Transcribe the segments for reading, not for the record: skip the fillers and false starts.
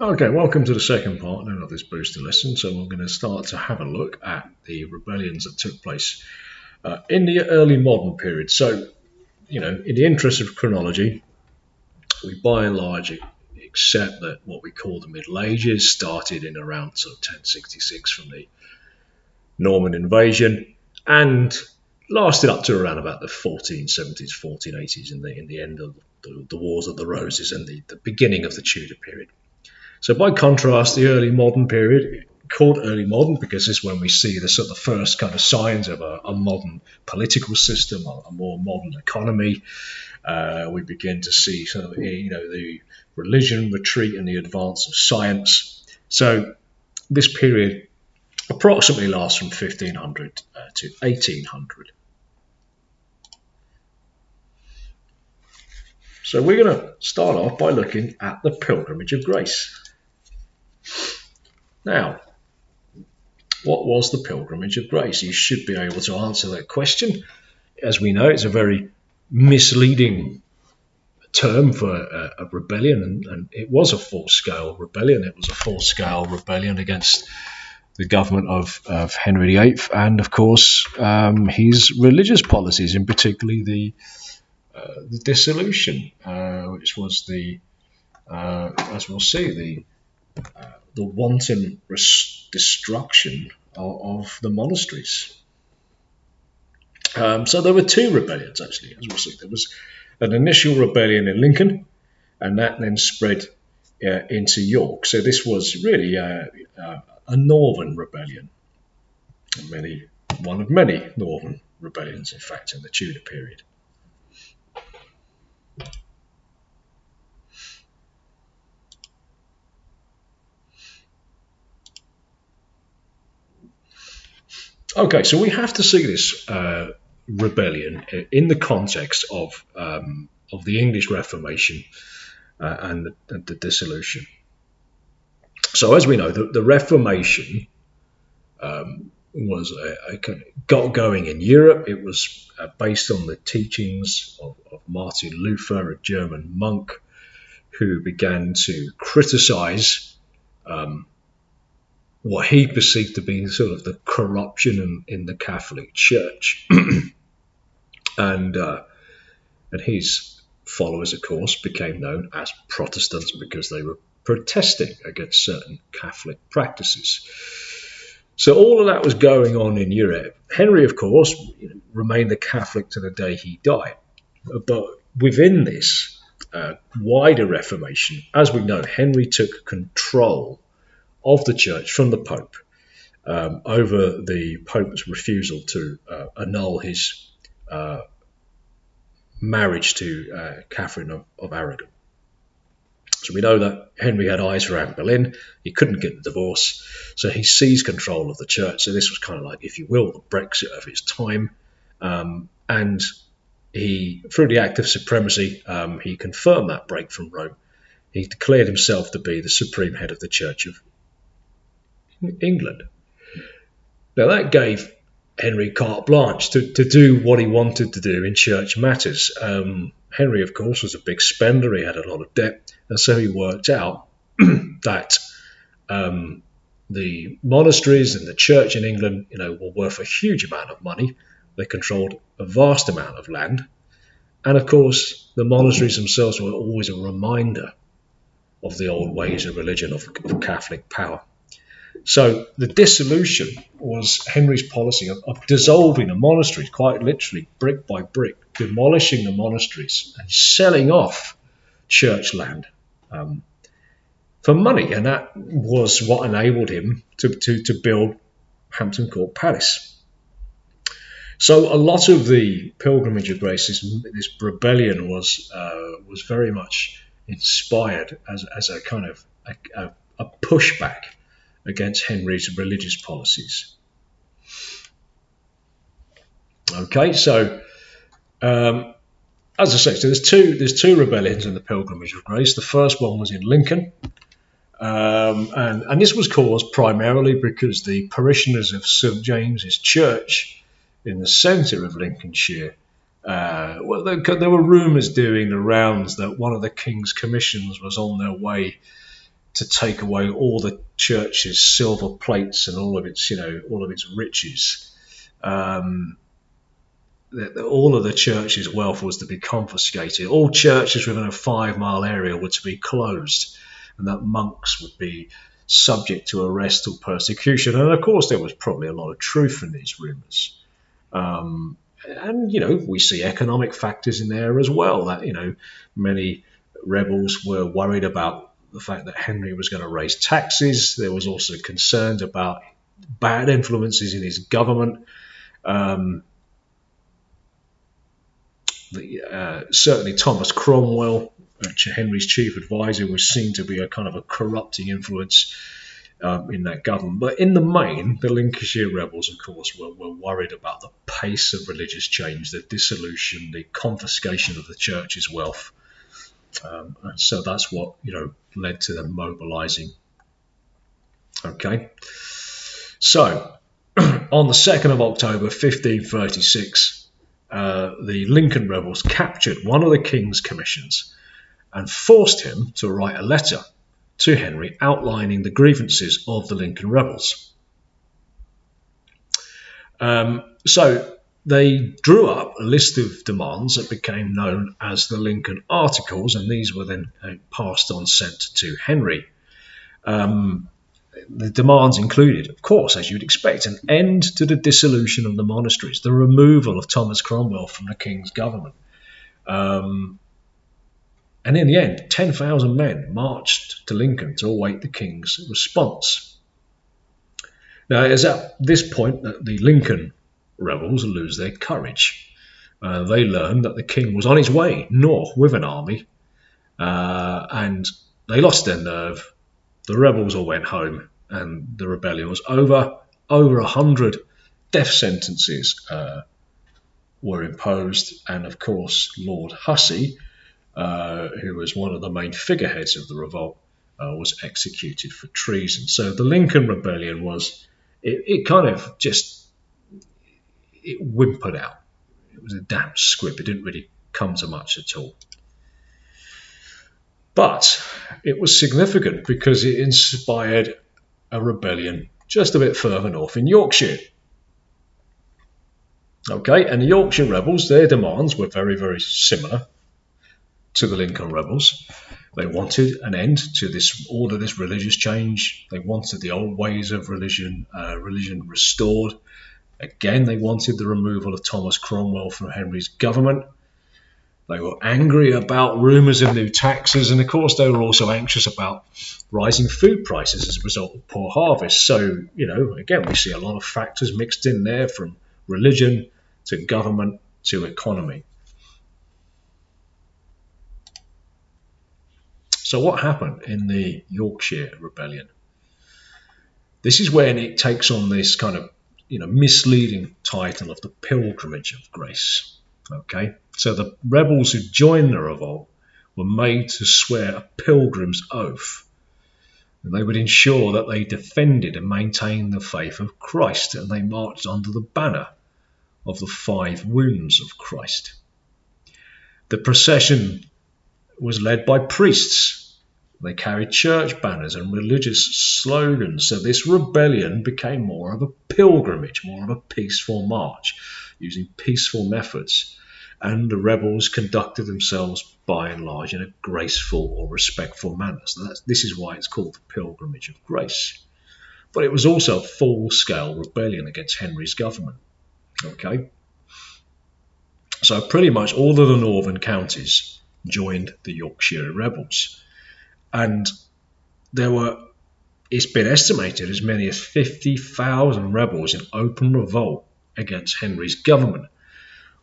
Okay, welcome to the second part then of this booster lesson. So we're going to start to have a look at the rebellions that took place in the early modern period. So, in the interest of chronology, we by and large accept that what we call the Middle Ages started in around sort of 1066 from the Norman invasion and lasted up to around about the 1470s, 1480s in the end of the Wars of the Roses and the beginning of the Tudor period. So by contrast, the early modern period, called early modern because this is when we see the sort of first kind of signs of a modern political system, a more modern economy. We begin to see sort of the religion retreat and the advance of science. So this period approximately lasts from 1500 to 1800. So we're going to start off by looking at the Pilgrimage of Grace. Now, what was the Pilgrimage of Grace? You should be able to answer that question. As we know, it's a very misleading term for a rebellion, and it was a full-scale rebellion. It was a full-scale rebellion against the government of Henry VIII and, of course, his religious policies, in particularly the dissolution, which was as we'll see, the wanton destruction of the monasteries. So there were two rebellions, actually, as we'll see. There was an initial rebellion in Lincoln, and that then spread into York. So this was really a northern rebellion, one of many northern rebellions, in fact, in the Tudor period. Okay, so we have to see this rebellion in the context of the English Reformation and the dissolution. So, as we know, the Reformation was got going in Europe. It was based on the teachings of Martin Luther, a German monk, who began to criticize what he perceived to be sort of the corruption in the Catholic Church. and his followers, of course, became known as Protestants because they were protesting against certain Catholic practices. So all of that was going on in Europe. Henry, of course, remained a Catholic to the day he died. But within this wider Reformation, as we know, Henry took control of the church from the Pope over the Pope's refusal to annul his marriage to Catherine of Aragon. So we know that Henry had eyes for Anne Boleyn. He couldn't get the divorce, so he seized control of the church. So this was kind of like, if you will, the Brexit of his time. And he, through the act of supremacy, he confirmed that break from Rome. He declared himself to be the supreme head of the Church of England. Now that gave Henry carte blanche to do what he wanted to do in church matters. Henry, of course, was a big spender. He had a lot of debt, and so he worked out that the monasteries and the church in England, were worth a huge amount of money. They controlled a vast amount of land, and of course, the monasteries themselves were always a reminder of the old ways of religion, of Catholic power. So the dissolution was Henry's policy of dissolving the monasteries, quite literally, brick by brick, demolishing the monasteries and selling off church land for money. And that was what enabled him to build Hampton Court Palace. So a lot of the Pilgrimage of Grace, this rebellion, was very much inspired as a kind of a pushback against Henry's religious policies. Okay, so as I say, so there's two rebellions in the Pilgrimage of Grace. The first one was in Lincoln, and this was caused primarily because the parishioners of St James's Church in the centre of Lincolnshire, there were rumours doing the rounds that one of the King's commissions was on their way to take away all the church's silver plates and all of its, all of its riches. All of the church's wealth was to be confiscated. All churches within a 5-mile area were to be closed, and that monks would be subject to arrest or persecution. And of course, there was probably a lot of truth in these rumours. And, we see economic factors in there as well, that, many rebels were worried about the fact that Henry was going to raise taxes. There was also concerns about bad influences in his government. Certainly Thomas Cromwell, Henry's chief advisor, was seen to be a kind of a corrupting influence in that government. But in the main, the Lincolnshire rebels, of course, were worried about the pace of religious change, the dissolution, the confiscation of the church's wealth. And so that's what, led to them mobilizing. Okay. So, on the 2nd of October, 1536, the Lincoln rebels captured one of the king's commissions and forced him to write a letter to Henry outlining the grievances of the Lincoln rebels. So they drew up a list of demands that became known as the Lincoln Articles, and these were then passed on, sent to Henry. The demands included, of course, as you'd expect, an end to the dissolution of the monasteries, the removal of Thomas Cromwell from the king's government. And in the end, 10,000 men marched to Lincoln to await the king's response. Now, it is at this point that the Lincoln rebels lose their courage. They learned that the king was on his way north with an army, and they lost their nerve. The rebels all went home, and the rebellion was over. Over 100 death sentences were imposed, and of course Lord Hussey, who was one of the main figureheads of the revolt, was executed for treason. So the Lincoln Rebellion it kind of just, it whimpered out. It was a damp squib. It didn't really come to much at all. But it was significant because it inspired a rebellion just a bit further north in Yorkshire. Okay, and the Yorkshire rebels, their demands were very, very similar to the Lincoln rebels. They wanted an end to all of this religious change. They wanted the old ways of religion restored. Again, they wanted the removal of Thomas Cromwell from Henry's government. They were angry about rumours of new taxes, and of course they were also anxious about rising food prices as a result of poor harvests. So, again, we see a lot of factors mixed in there, from religion to government to economy. So what happened in the Yorkshire Rebellion? This is when it takes on this kind of, misleading title of the Pilgrimage of Grace. Okay, so the rebels who joined the revolt were made to swear a pilgrim's oath, and they would ensure that they defended and maintained the faith of Christ, and they marched under the banner of the 5 wounds of Christ. The procession was led by priests. They carried church banners and religious slogans. So this rebellion became more of a pilgrimage, more of a peaceful march, using peaceful methods. And the rebels conducted themselves, by and large, in a graceful or respectful manner. So this is why it's called the Pilgrimage of Grace. But it was also a full-scale rebellion against Henry's government. Okay? So pretty much all of the northern counties joined the Yorkshire rebels. And it's been estimated as many as 50,000 rebels in open revolt against Henry's government.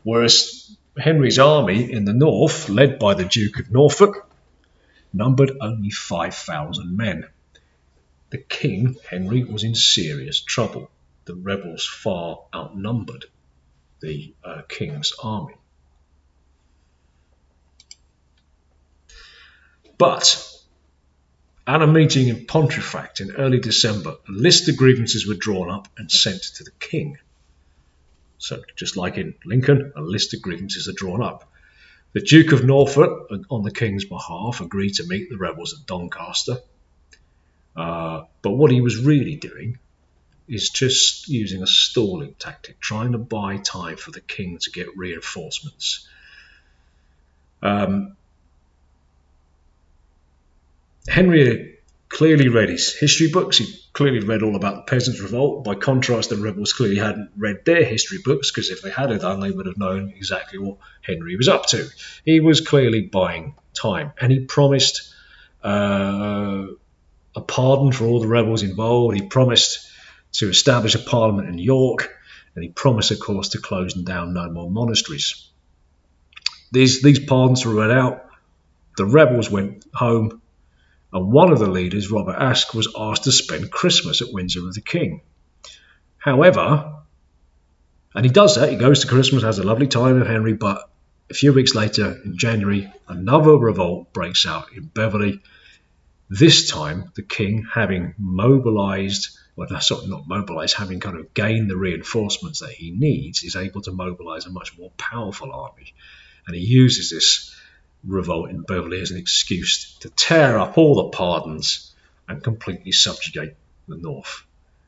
Whereas Henry's army in the north, led by the Duke of Norfolk, numbered only 5,000 men. The king, Henry, was in serious trouble. The rebels far outnumbered the king's army. But at a meeting in Pontefract in early December, a list of grievances were drawn up and sent to the king. So, just like in Lincoln, a list of grievances are drawn up. The Duke of Norfolk, on the king's behalf, agreed to meet the rebels at Doncaster. But what he was really doing is just using a stalling tactic, trying to buy time for the king to get reinforcements. Henry had clearly read his history books. He clearly read all about the Peasants' Revolt. By contrast, the rebels clearly hadn't read their history books, because if they had done, they would have known exactly what Henry was up to. He was clearly buying time, and he promised a pardon for all the rebels involved. He promised to establish a parliament in York, and he promised, of course, to close down no more monasteries. These pardons were read out. The rebels went home, and one of the leaders, Robert Aske, was asked to spend Christmas at Windsor with the king. However, and he does that, he goes to Christmas, has a lovely time with Henry, but a few weeks later, in January, another revolt breaks out in Beverley. This time, the king, having mobilised, having kind of gained the reinforcements that he needs, is able to mobilise a much more powerful army. And he uses this revolt in Beverley as an excuse to tear up all the pardons and completely subjugate the north.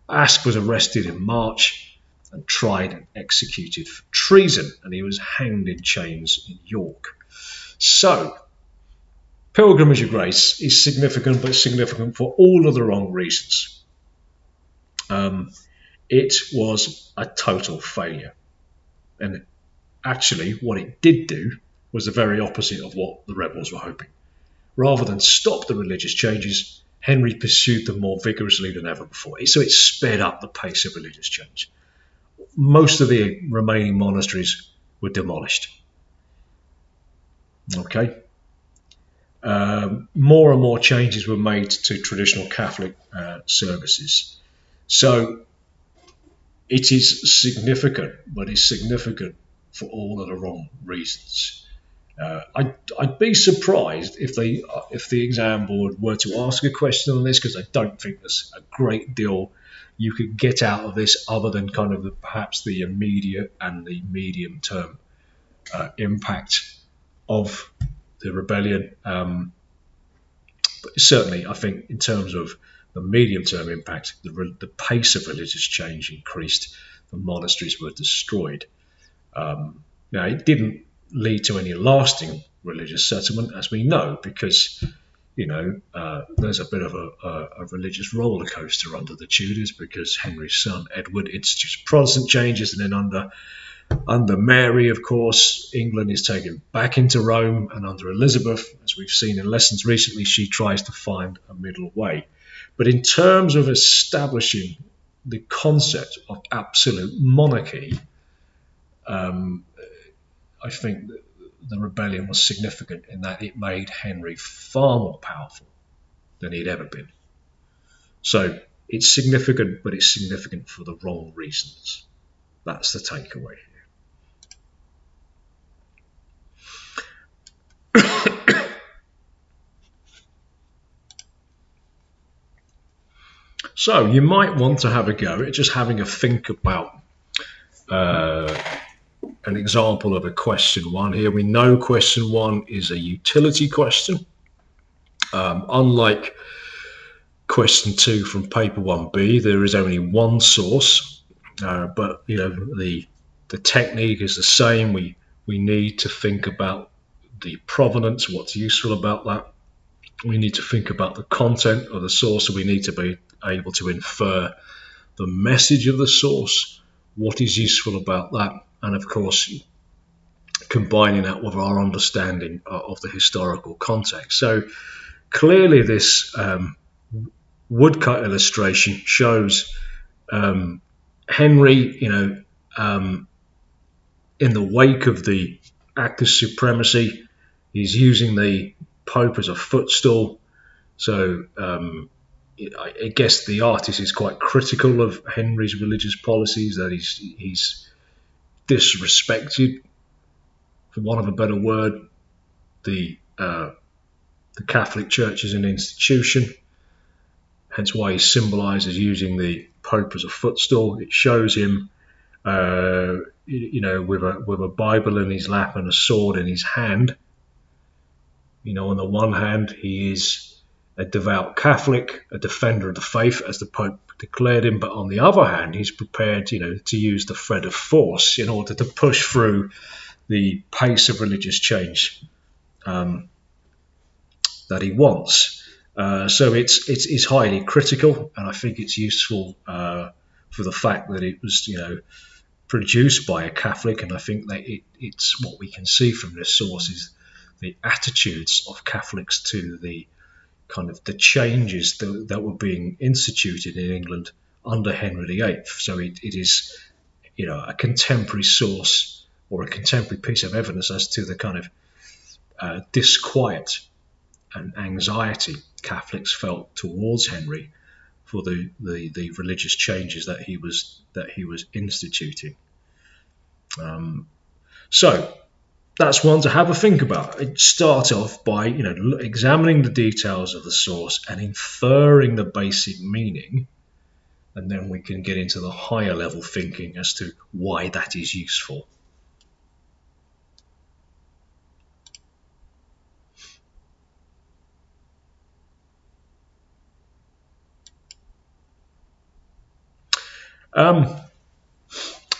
Aske was arrested in March and tried and executed for treason, and he was hanged in chains in York. So, Pilgrimage of Grace is significant, but significant for all of the wrong reasons. It was a total failure. And actually, what it did do was the very opposite of what the rebels were hoping. Rather than stop the religious changes, Henry pursued them more vigorously than ever before. So it sped up the pace of religious change. Most of the remaining monasteries were demolished. Okay. More and more changes were made to traditional Catholic services. So it is significant, but it's significant for all of the wrong reasons. I'd be surprised if the exam board were to ask a question on this, because I don't think there's a great deal you could get out of this other than kind of perhaps the immediate and the medium term impact of the rebellion. But certainly, I think in terms of the medium term impact, the pace of religious change increased. The monasteries were destroyed. Now, it didn't lead to any lasting religious settlement, as we know, because there's a bit of a religious roller coaster under the Tudors, because Henry's son Edward institutes Protestant changes, and then under Mary, of course, England is taken back into Rome, and under Elizabeth, as we've seen in lessons recently, she tries to find a middle way. But in terms of establishing the concept of absolute monarchy, I think that the rebellion was significant in that it made Henry far more powerful than he'd ever been. So it's significant, but it's significant for the wrong reasons. That's the takeaway here. So you might want to have a go at just having a think about an example of a question one here. We know question one is a utility question. Unlike question two from paper 1B, there is only one source, but the technique is the same. We need to think about the provenance, what's useful about that. We need to think about the content of the source, so we need to be able to infer the message of the source, what is useful about that, and of course combining that with our understanding of the historical context. So clearly this woodcut illustration shows Henry, in the wake of the Act of Supremacy, he's using the Pope as a footstool. So I guess the artist is quite critical of Henry's religious policies, that he's disrespected, for want of a better word, the Catholic Church as an institution. Hence why he symbolises using the Pope as a footstool. It shows him, with a Bible in his lap and a sword in his hand. On the one hand, he is a devout Catholic, a defender of the faith, as the Pope declared him. But on the other hand, he's prepared, to use the threat of force in order to push through the pace of religious change that he wants. So it's highly critical, and I think it's useful for the fact that it was, produced by a Catholic, and I think that it's what we can see from this source is the attitudes of Catholics to the kind of the changes that were being instituted in England under Henry VIII. So it is, a contemporary source or a contemporary piece of evidence as to the kind of disquiet and anxiety Catholics felt towards Henry for the religious changes that he was instituting. So that's one to have a think about. It starts off by examining the details of the source and inferring the basic meaning, and then we can get into the higher level thinking as to why that is useful.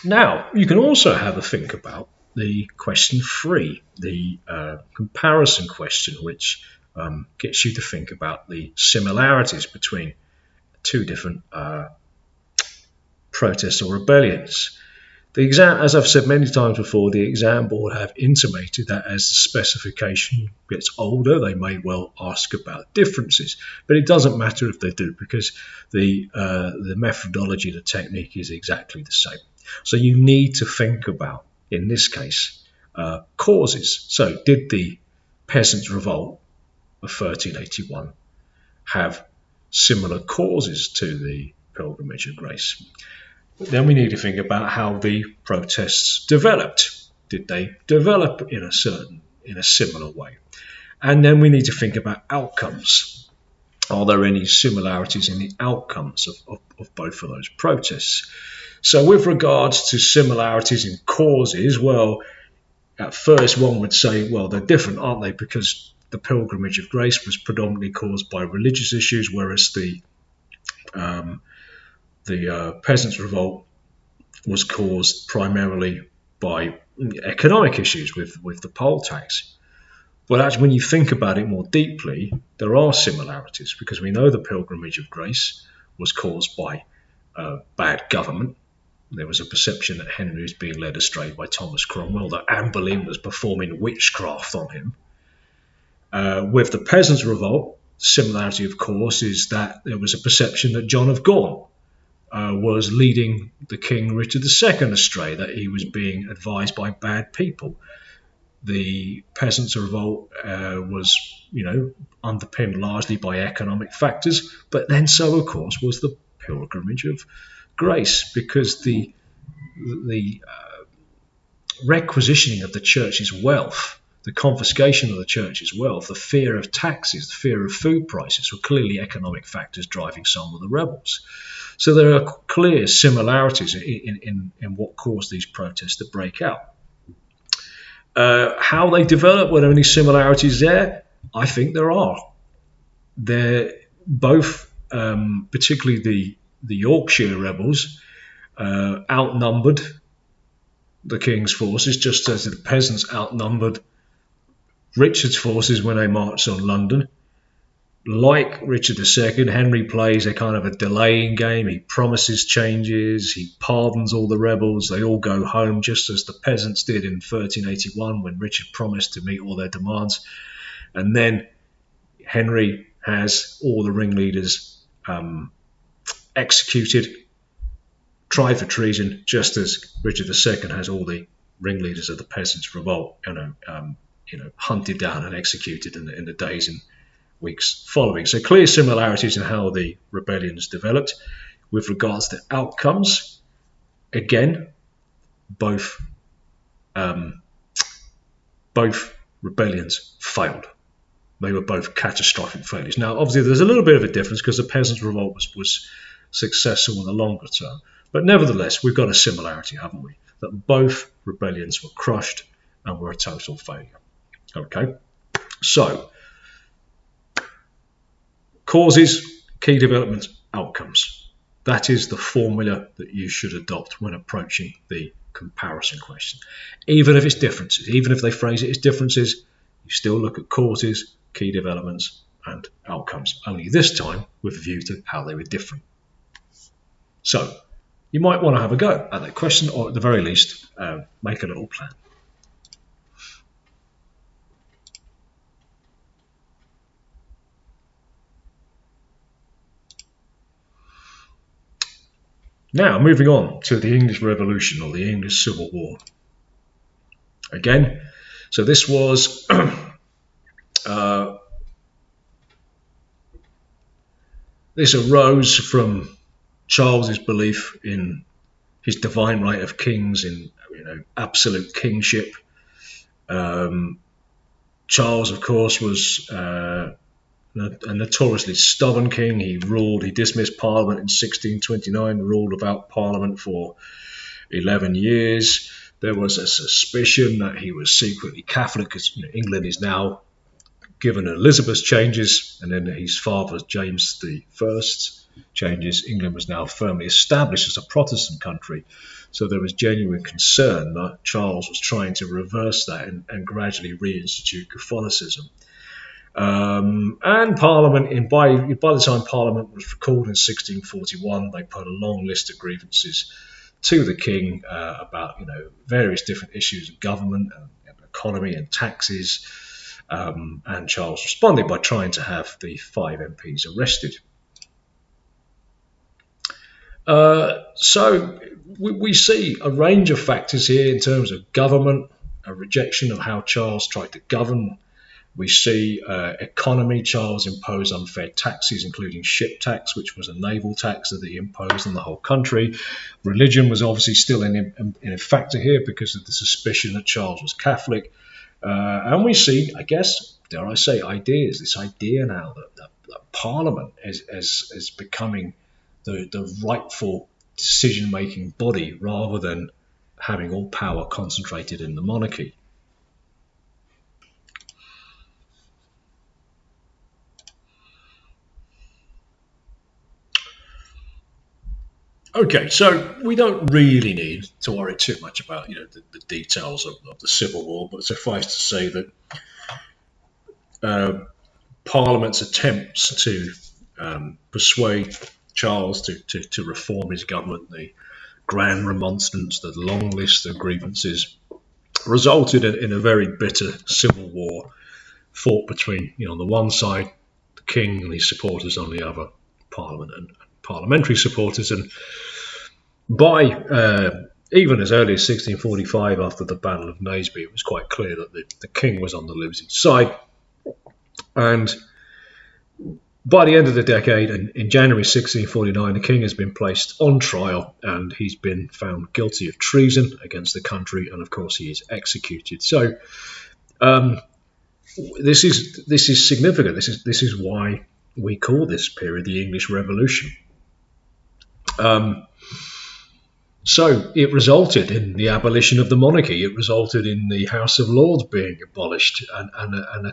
Now, you can also have a think about the question 3, the comparison question, which gets you to think about the similarities between two different protests or rebellions. As I've said many times before, the exam board have intimated that as the specification gets older, they may well ask about differences. But it doesn't matter if they do, because the methodology, the technique is exactly the same. So you need to think about, in this case, causes. So did the Peasants' Revolt of 1381 have similar causes to the Pilgrimage of Grace? But then we need to think about how the protests developed. Did they develop in a similar way? And then we need to think about outcomes. Are there any similarities in the outcomes of both of those protests? So with regards to similarities in causes, well, at first one would say, well, they're different, aren't they? Because the Pilgrimage of Grace was predominantly caused by religious issues, whereas the Peasants' Revolt was caused primarily by economic issues with the poll tax. But actually, when you think about it more deeply, there are similarities, because we know the Pilgrimage of Grace was caused by bad government. There was a perception that Henry was being led astray by Thomas Cromwell, that Anne Boleyn was performing witchcraft on him. With the Peasants' Revolt, the similarity, of course, is that there was a perception that John of Gaunt was leading the King Richard II astray, that he was being advised by bad people. The Peasants' Revolt was, underpinned largely by economic factors, but then so, of course, was the Pilgrimage of Grace, because the requisitioning of the church's wealth, the confiscation of the church's wealth, the fear of taxes, the fear of food prices were clearly economic factors driving some of the rebels. So there are clear similarities in what caused these protests to break out. How they develop, were there any similarities there? I think there are. They're both, particularly the Yorkshire rebels, outnumbered the King's forces, just as the peasants outnumbered Richard's forces when they marched on London. Like Richard II, Henry plays a kind of a delaying game. He promises changes, he pardons all the rebels, they all go home, just as the peasants did in 1381 when Richard promised to meet all their demands. And then Henry has all the ringleaders executed, tried for treason, just as Richard II has all the ringleaders of the Peasants' Revolt, hunted down and executed in the days and weeks following. So clear similarities in how the rebellions developed. With regards to outcomes, again, both rebellions failed. They were both catastrophic failures. Now, obviously, there's a little bit of a difference because the Peasants' Revolt was successful in the longer term. But nevertheless, we've got a similarity, haven't we? That both rebellions were crushed and were a total failure. Okay, so Causes, key developments, outcomes. That is the formula that you should adopt when approaching the comparison question. Even if it's differences, even if they phrase it as differences, you still look at causes, key developments, and outcomes, only this time with a view to how they were different. So you might want to have a go at that question, or at the very least, make a little plan. Now, moving on to the English Revolution, or the English Civil War. Again, so this was this arose from Charles's belief in his divine right of kings, in absolute kingship. Charles, of course, was a notoriously stubborn king. He dismissed Parliament in 1629, ruled without Parliament for 11 years. There was a suspicion that he was secretly Catholic, because England is now, given Elizabeth's changes and then his father James I's changes, England was now firmly established as a Protestant country. So there was genuine concern that Charles was trying to reverse that and gradually reinstitute Catholicism. And Parliament, by the time Parliament was recalled in 1641, they put a long list of grievances to the king about various different issues of government and economy and taxes. And Charles responded by trying to have the 5 MPs arrested. So we see a range of factors here in terms of government, a rejection of how Charles tried to govern. We see economy. Charles imposed unfair taxes, including ship tax, which was a naval tax that he imposed on the whole country. Religion was obviously still in a factor here because of the suspicion that Charles was Catholic. And we see, I guess, dare I say, ideas. This idea now that Parliament is becoming the rightful decision-making body rather than having all power concentrated in the monarchy. Okay, so we don't really need to worry too much about the details of the Civil War, but suffice to say that Parliament's attempts to persuade Charles to reform his government, the Grand Remonstrance, the long list of grievances, resulted in a very bitter civil war fought between, on the one side, the king and his supporters, on the other, Parliament and parliamentary supporters. And by even as early as 1645, after the Battle of Naseby, it was quite clear that the king was on the losing side. And by the end of the decade, in January 1649, the king has been placed on trial and he's been found guilty of treason against the country, and of course he is executed. So this is significant. This is why we call this period the English Revolution. So it resulted in the abolition of the monarchy. It resulted in the House of Lords being abolished and a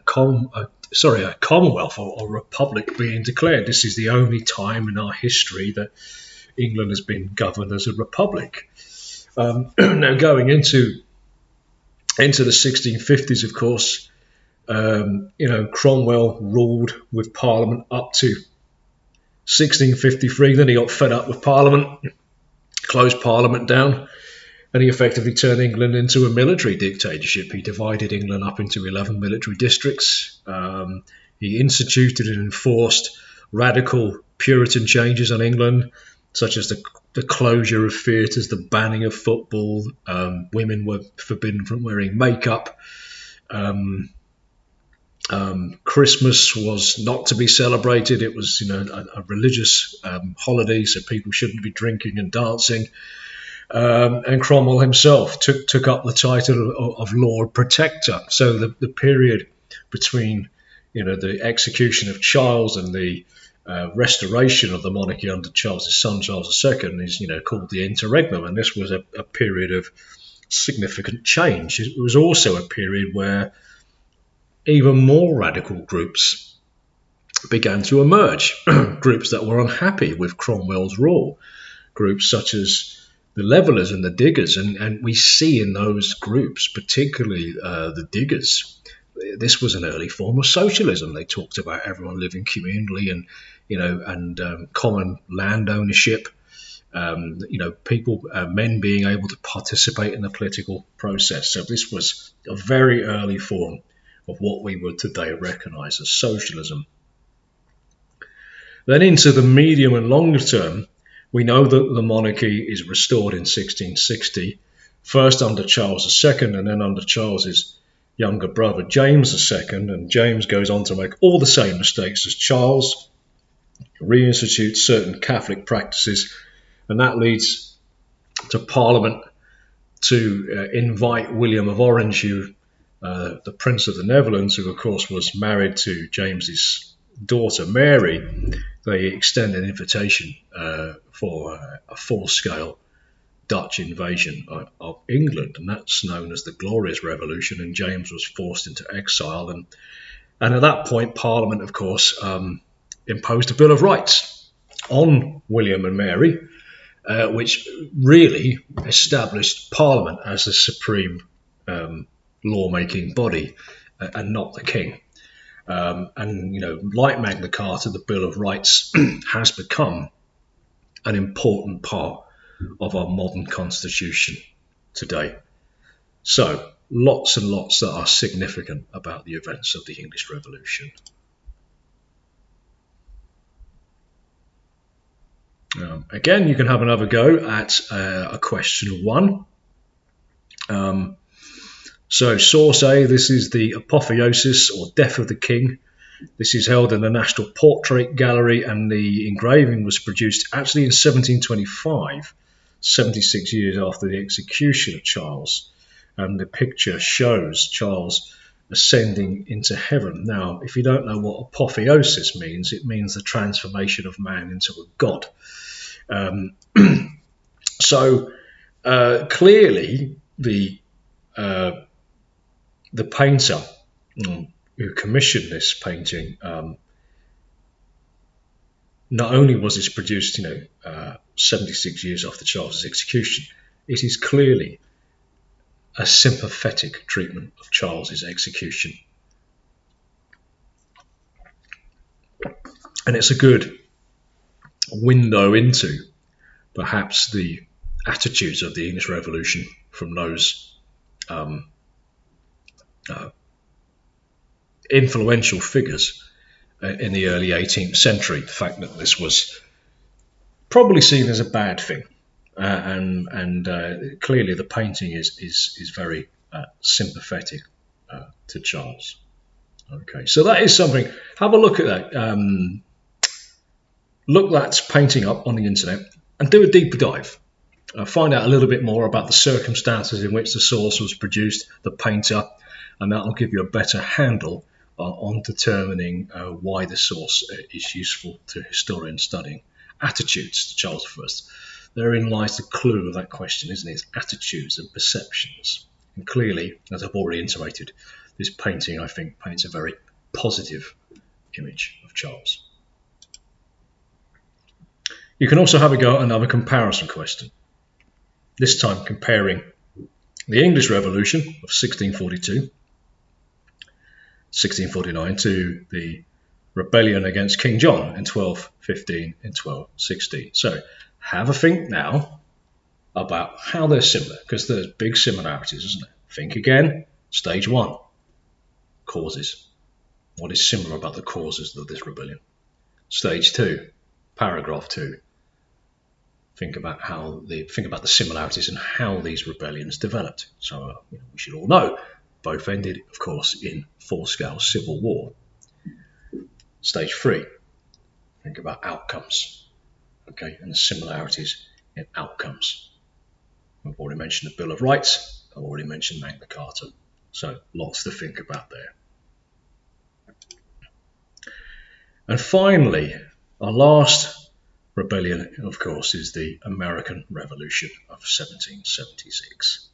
commonwealth or republic being declared. This is the only time in our history that England has been governed as a republic. Now, going into the 1650s, of course, Cromwell ruled with Parliament up to 1653. Then he got fed up with Parliament, closed Parliament down, and he effectively turned England into a military dictatorship. He divided England up into 11 military districts. He instituted and enforced radical Puritan changes on England, such as the closure of theatres, the banning of football. Women were forbidden from wearing makeup. Christmas was not to be celebrated. It was, a religious holiday, so people shouldn't be drinking and dancing. And Cromwell himself took up the title of Lord Protector. So the period between, the execution of Charles and the restoration of the monarchy under Charles' son, Charles II, is, called the interregnum. And this was a period of significant change. It was also a period where even more radical groups began to emerge. Groups that were unhappy with Cromwell's rule, groups such as the Levellers and the Diggers, and we see in those groups, particularly the Diggers, this was an early form of socialism. They talked about everyone living communally and common land ownership. People, men being able to participate in the political process. So this was a very early form of what we would today recognise as socialism. Then into the medium and longer term, we know that the monarchy is restored in 1660, first under Charles II and then under Charles's younger brother James II, and James goes on to make all the same mistakes as Charles, reinstitutes certain Catholic practices, and that leads to Parliament to invite William of Orange, the Prince of the Netherlands, who of course was married to James's daughter Mary. They extend an invitation for a full-scale Dutch invasion of England, and that's known as the Glorious Revolution, and James was forced into exile. And at that point, Parliament, of course, imposed a Bill of Rights on William and Mary, which really established Parliament as the supreme lawmaking body and not the king. Like Magna Carta, the Bill of Rights has become an important part of our modern constitution today. So, lots and lots that are significant about the events of the English Revolution. Again, you can have another go at a question 1. So, source A, this is the apotheosis or death of the king. This is held in the National Portrait Gallery, and the engraving was produced actually in 1725, 76 years after the execution of Charles. And the picture shows Charles ascending into heaven. Now, if you don't know what apotheosis means, it means the transformation of man into a god. Clearly, the painter who commissioned this painting, not only was this produced, 76 years after Charles's execution, it is clearly a sympathetic treatment of Charles's execution. And it's a good window into perhaps the attitudes of the English Revolution from those influential figures in the early 18th century. The fact that this was probably seen as a bad thing, and clearly the painting is very sympathetic to Charles. Okay, so that is something. Have a look at that. Look that painting up on the internet and do a deeper dive. Find out a little bit more about the circumstances in which the source was produced, the painter, and that will give you a better handle on determining why the source is useful to historians studying attitudes to Charles I. Therein lies the clue of that question, isn't it? It's attitudes and perceptions. And clearly, as I've already intimated, this painting, I think, paints a very positive image of Charles. You can also have a go at another comparison question, this time comparing the English Revolution of 1649 to the rebellion against King John in 1215 and 1216. So have a think now about how they're similar, because there's big similarities, isn't there? Think again. Stage 1, causes. What is similar about the causes of this rebellion? Stage 2, paragraph 2. Think about the similarities and how these rebellions developed. So we should all know both ended, of course, in full-scale civil war. Stage 3, think about outcomes, okay, and the similarities in outcomes. I've already mentioned the Bill of Rights. I've already mentioned Magna Carta. So lots to think about there. And finally, our last rebellion, of course, is the American Revolution of 1776.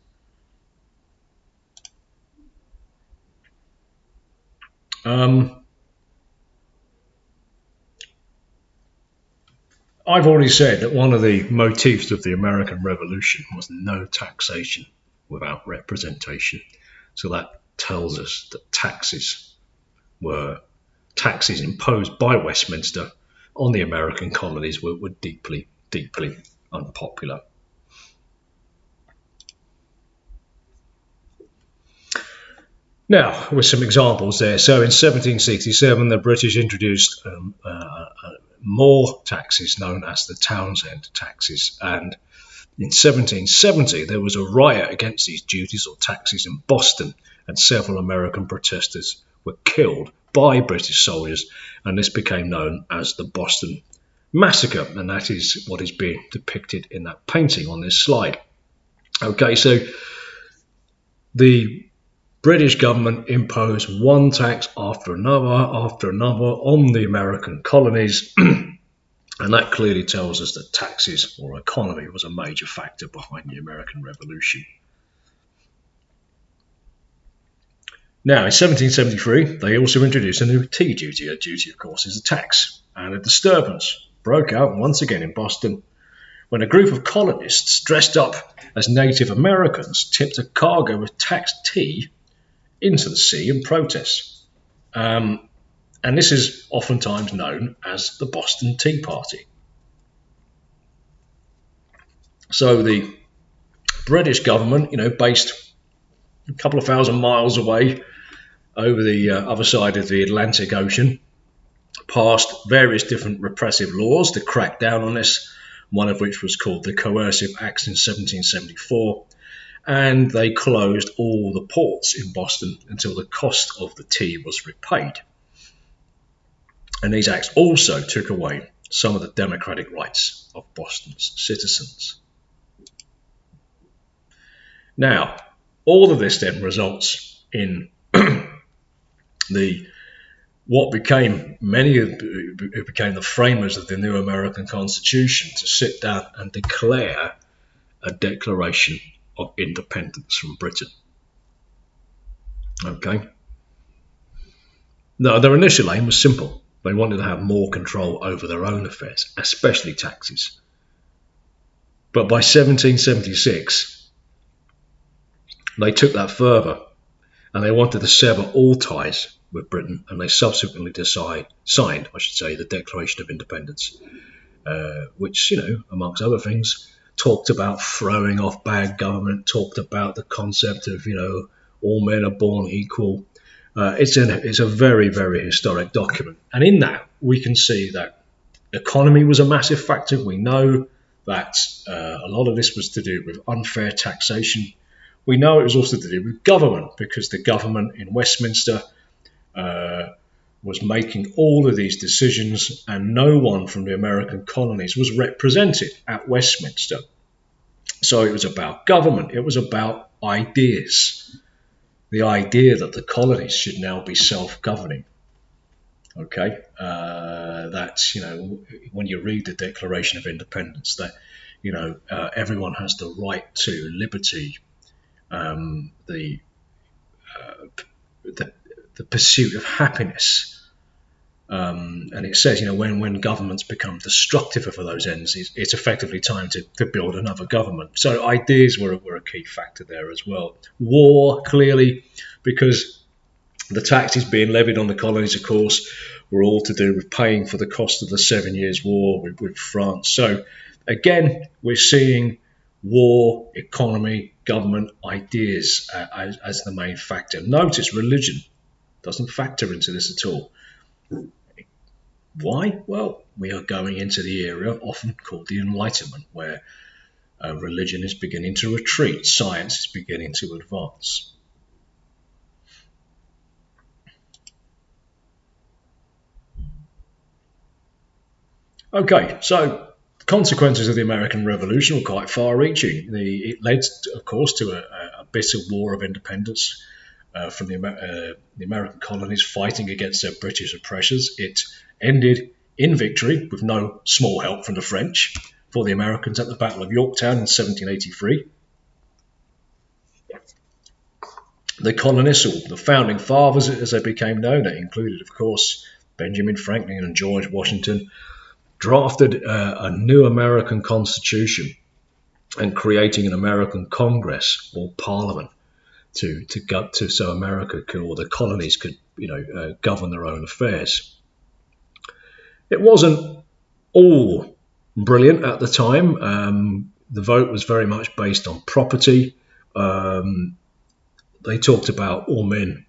I've already said that one of the motifs of the American Revolution was no taxation without representation. So that tells us that taxes imposed by Westminster on the American colonies were deeply, deeply unpopular. Now, with some examples there. So in 1767, the British introduced more taxes known as the Townshend taxes. And in 1770, there was a riot against these duties or taxes in Boston, and several American protesters were killed by British soldiers, and this became known as the Boston Massacre, and that is what is being depicted in that painting on this slide. Okay, so the British government imposed one tax after another on the American colonies, and that clearly tells us that taxes or economy was a major factor behind the American Revolution. Now, in 1773, they also introduced a new tea duty. A duty, of course, is a tax, and a disturbance broke out once again in Boston when a group of colonists dressed up as Native Americans tipped a cargo of taxed tea into the sea in protest. And this is oftentimes known as the Boston Tea Party. So the British government, based a couple of thousand miles away over the other side of the Atlantic Ocean, passed various different repressive laws to crack down on this, one of which was called the Coercive Acts in 1774. And they closed all the ports in Boston until the cost of the tea was repaid. And these acts also took away some of the democratic rights of Boston's citizens. Now, all of this then results in what became who became the framers of the new American Constitution to sit down and declare a declaration of independence from Britain. Okay. Now, their initial aim was simple. They wanted to have more control over their own affairs, especially taxes. But by 1776, they took that further, and they wanted to sever all ties with Britain, and they subsequently signed the Declaration of Independence, which, amongst other things, talked about throwing off bad government, talked about the concept of, all men are born equal. It's a very, very historic document. And in that, we can see that economy was a massive factor. We know that a lot of this was to do with unfair taxation. We know it was also to do with government, because the government in Westminster was making all of these decisions, and no one from the American colonies was represented at Westminster. So it was about government. It was about ideas. The idea that the colonies should now be self-governing. Okay, that's, when you read the Declaration of Independence, that, everyone has the right to liberty, the pursuit of happiness. And it says, when governments become destructive for those ends, it's effectively time to build another government. So ideas were a key factor there as well. War, clearly, because the taxes being levied on the colonies, of course, were all to do with paying for the cost of the 7 Years' War with France. So again, we're seeing war, economy, government, ideas as the main factor. Notice religion doesn't factor into this at all. Why? Well, we are going into the era often called the Enlightenment, where religion is beginning to retreat, science is beginning to advance. Okay, so the consequences of the American Revolution were quite far-reaching. It led, of course, to a bitter war of independence from the American colonies fighting against their British oppressors. It ended in victory, with no small help from the French, for the Americans at the Battle of Yorktown in 1783. The colonists, or the founding fathers as they became known, that included, of course, Benjamin Franklin and George Washington, drafted a new American Constitution and creating an American Congress or Parliament so America could, or the colonies could, govern their own affairs. It wasn't all brilliant at the time. The vote was very much based on property. They talked about all men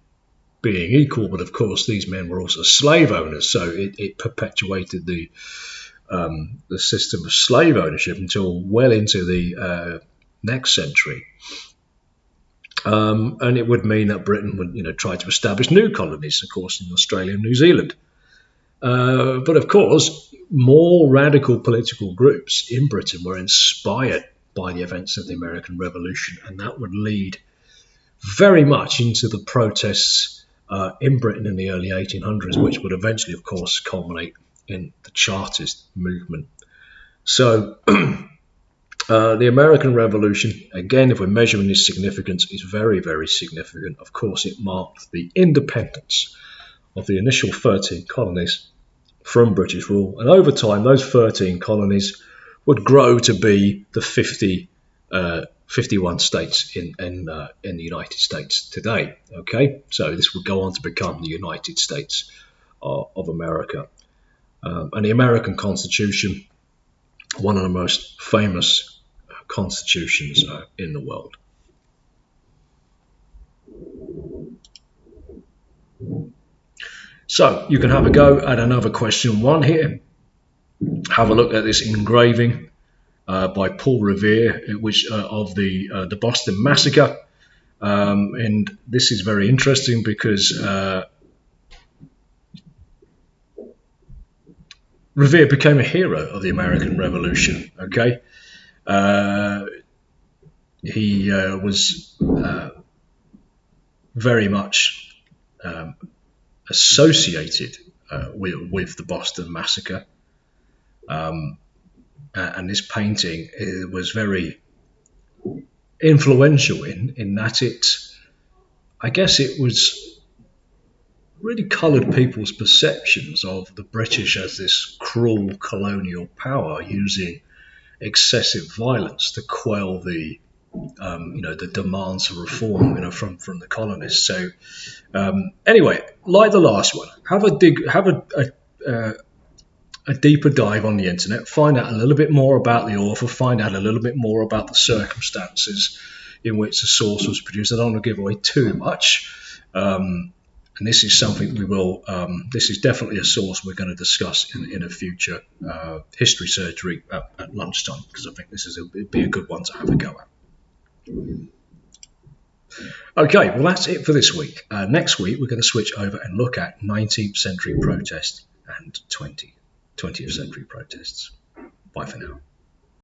being equal, but of course these men were also slave owners, so it perpetuated the system of slave ownership until well into the next century. And it would mean that Britain would, try to establish new colonies, of course, in Australia and New Zealand. But of course, more radical political groups in Britain were inspired by the events of the American Revolution, and that would lead very much into the protests in Britain in the early 1800s, which would eventually, of course, culminate in the Chartist movement. So the American Revolution, again, if we're measuring its significance, is very, very significant. Of course, it marked the independence of the initial 13 colonies from British rule. And over time, those 13 colonies would grow to be the 51 states in the United States today. Okay, so this would go on to become the United States of America. And the American Constitution, one of the most famous constitutions in the world. So you can have a go at another question 1 here. Have a look at this engraving by Paul Revere, which of the Boston Massacre, and this is very interesting because Revere became a hero of the American Revolution. Okay, he was very much associated with the Boston Massacre, and this painting was very influential in that I guess it was really coloured people's perceptions of the British as this cruel colonial power using excessive violence to quell the demands for reform, from the colonists. So anyway, like the last one, have a deeper dive on the internet, find out a little bit more about the author, find out a little bit more about the circumstances in which the source was produced. I don't want to give away too much. And this is something this is definitely a source we're going to discuss in a future history surgery at lunchtime, because I think this would be a good one to have a go at. Okay, well, that's it for this week. Next week, we're going to switch over and look at 19th century protest and 20th century protests. Bye for now.